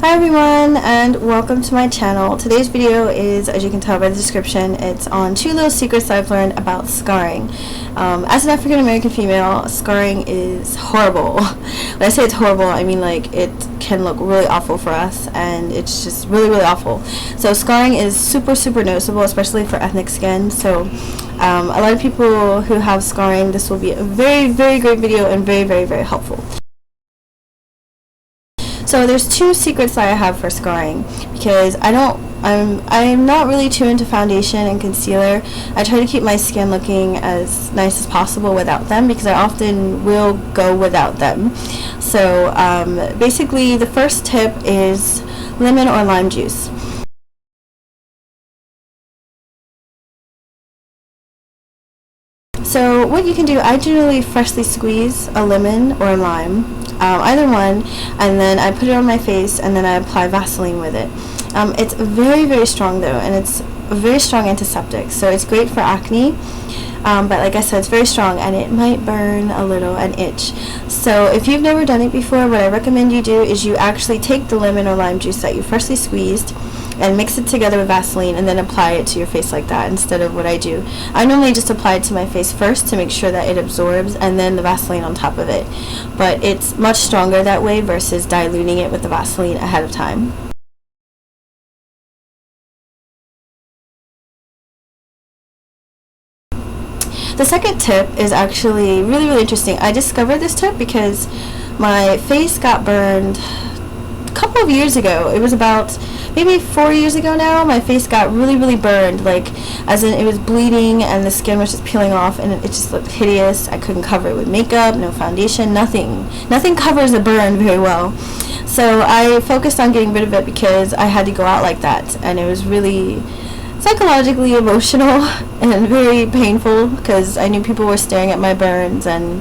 Hi everyone, and welcome to my channel. Today's video is, as you can tell by the description, it's on 2 little secrets I've learned about scarring. As an African American female, scarring is horrible. When I say it's horrible, I mean like it can look really awful for us, and it's just really awful. So scarring is super noticeable, especially for ethnic skin. So a lot of people who have scarring, this will be a very great video and very helpful. So there's 2 secrets that I have for scarring, because I'm not really too into foundation and concealer. I try to keep my skin looking as nice as possible without them, because I often will go without them. So basically the first tip is lemon or lime juice. So what you can do, I generally freshly squeeze a lemon or a lime, either one, and then I put it on my face, and then I apply Vaseline with it. It's very strong though, and it's a very strong antiseptic, so it's great for acne, but like I said, it's very strong and it might burn a little and itch. So if you've never done it before, what I recommend you do is you actually take the lemon or lime juice that you freshly squeezed and mix it together with Vaseline, and then apply it to your face like that, instead of what I do. I normally just apply it to my face first to make sure that it absorbs, and then the Vaseline on top of it. But it's much stronger that way versus diluting it with the Vaseline ahead of time. The second tip is actually really interesting. I discovered this tip because my face got burned a couple of years ago. It was about maybe 4 years ago now. My face got really burned, like as in it was bleeding and the skin was just peeling off, and it just looked hideous. I couldn't cover it with makeup, no foundation, nothing covers a burn very well. So I focused on getting rid of it because I had to go out like that, and it was really psychologically emotional and very painful because I knew people were staring at my burns. And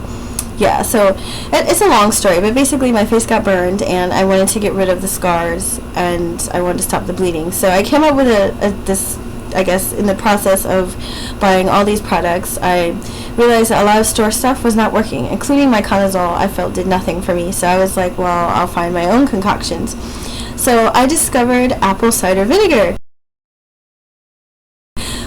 yeah, so it's a long story, but basically my face got burned and I wanted to get rid of the scars and I wanted to stop the bleeding. So I came up with this, I guess, in the process of buying all these products, I realized that a lot of store stuff was not working, including my Conazole. I felt did nothing for me, so I was like, well, I'll find my own concoctions. So I discovered apple cider vinegar,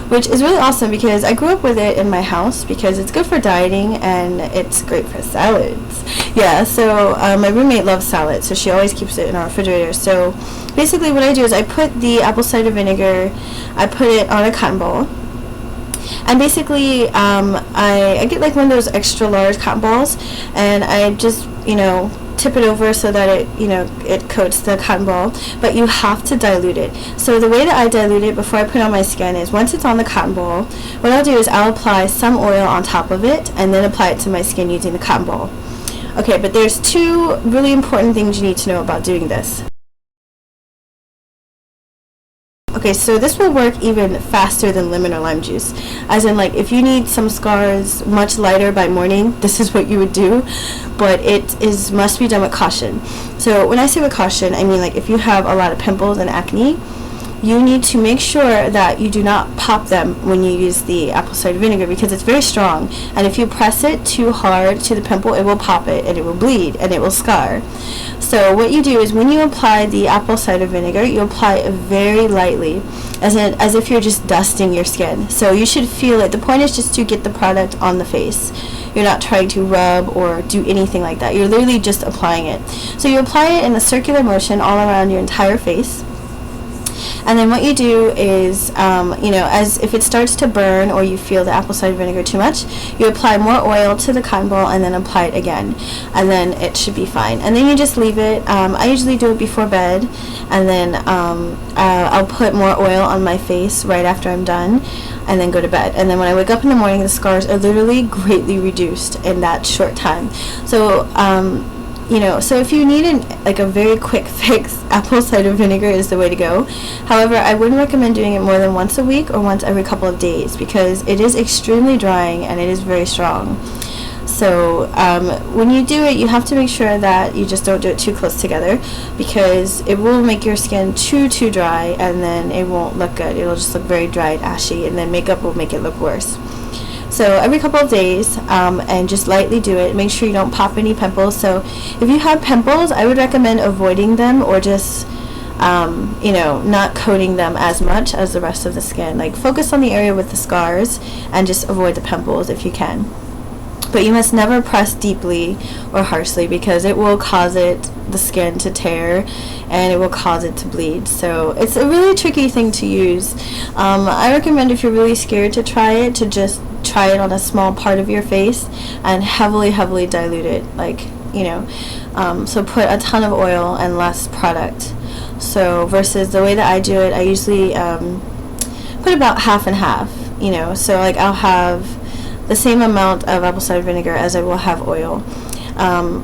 which is really awesome because I grew up with it in my house because it's good for dieting and it's great for salads. Yeah, so my roommate loves salad, so she always keeps it in our refrigerator. So basically what I do is I put the apple cider vinegar, I put it on a cotton ball, and basically I get like one of those extra large cotton balls, and I just, tip it over so that it coats the cotton ball, but you have to dilute it. So the way that I dilute it before I put it on my skin is, once it's on the cotton ball, what I'll do is I'll apply some oil on top of it and then apply it to my skin using the cotton ball. Okay, but there's 2 really important things you need to know about doing this. Okay, so this will work even faster than lemon or lime juice. As in, like, if you need some scars much lighter by morning, this is what you would do, but must be done with caution. So when I say with caution, I mean like if you have a lot of pimples and acne, you need to make sure that you do not pop them when you use the apple cider vinegar, because it's very strong, and if you press it too hard to the pimple, it will pop it and it will bleed and it will scar. So what you do is, when you apply the apple cider vinegar, you apply it very lightly, as if you're just dusting your skin. So you should feel it. The point is just to get the product on the face. You're not trying to rub or do anything like that. You're literally just applying it. So you apply it in a circular motion all around your entire face. And then what you do is, as if it starts to burn or you feel the apple cider vinegar too much, you apply more oil to the cotton ball and then apply it again, and then it should be fine. And then you just leave it. I usually do it before bed, and then I'll put more oil on my face right after I'm done, and then go to bed. And then when I wake up in the morning, the scars are literally greatly reduced in that short time. So so if you need a very quick fix, apple cider vinegar is the way to go. However, I wouldn't recommend doing it more than once a week or once every couple of days, because it is extremely drying and it is very strong. So when you do it, you have to make sure that you just don't do it too close together, because it will make your skin too dry, and then it won't look good. It'll just look very dry and ashy, and then makeup will make it look worse. So every couple of days, and just lightly do it. Make sure you don't pop any pimples. So if you have pimples, I would recommend avoiding them, or just you know, not coating them as much as the rest of the skin. Like, focus on the area with the scars and just avoid the pimples if you can. But you must never press deeply or harshly, because it will cause the skin to tear, and it will cause it to bleed. So it's a really tricky thing to use. I recommend, if you're really scared to try it, to just try it on a small part of your face and heavily dilute it, like, you know, so put a ton of oil and less product. So versus the way that I do it, I usually put about half and half, you know, so like I'll have the same amount of apple cider vinegar as I will have oil.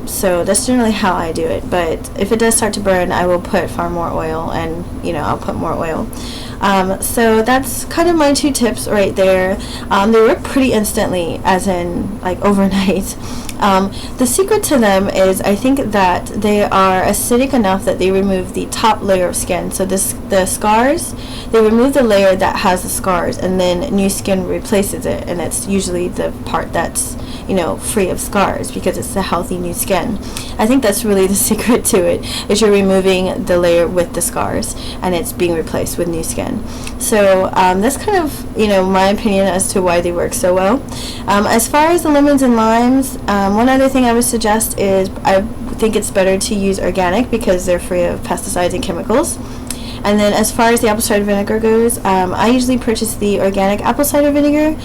So that's generally how I do it. But if it does start to burn, I will put far more oil, and, you know, I'll put more oil. So that's kind of my 2 tips right there. They work pretty instantly, as in like overnight. The secret to them is, I think that they are acidic enough that they remove the top layer of skin. So the scars, they remove the layer that has the scars, and then new skin replaces it, and it's usually the part that's, you know, free of scars, because it's the healthy new skin. I think that's really the secret to it, is you're removing the layer with the scars, and it's being replaced with new skin. So that's kind of, you know, my opinion as to why they work so well. As far as the lemons and limes, one other thing I would suggest is, I think it's better to use organic, because they're free of pesticides and chemicals. And then as far as the apple cider vinegar goes, I usually purchase the organic apple cider vinegar.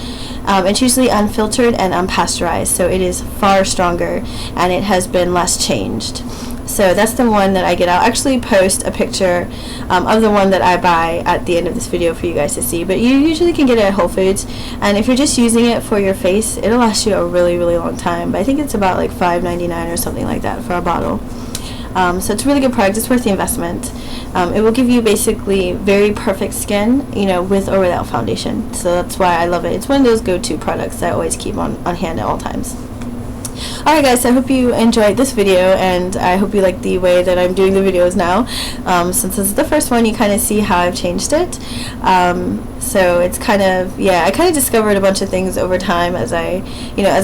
It's usually unfiltered and unpasteurized, so it is far stronger, and it has been less changed. So that's the one that I get. I'll actually post a picture of the one that I buy at the end of this video for you guys to see. But you usually can get it at Whole Foods, and if you're just using it for your face, it'll last you a really long time. But I think it's about like $5.99 or something like that for a bottle. So it's a really good product. It's worth the investment. It will give you basically very perfect skin, you know, with or without foundation. So that's why I love it. It's one of those go-to products that I always keep on hand at all times. Alright guys, so I hope you enjoyed this video, and I hope you like the way that I'm doing the videos now. Since this is the first one, you kind of see how I've changed it. So it's kind of, yeah, I kind of discovered a bunch of things over time as I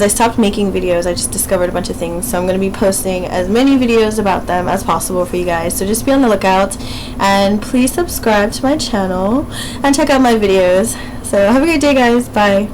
stopped making videos. I just discovered a bunch of things, so I'm going to be posting as many videos about them as possible for you guys. So just be on the lookout, and please subscribe to my channel and check out my videos. So have a great day guys, bye.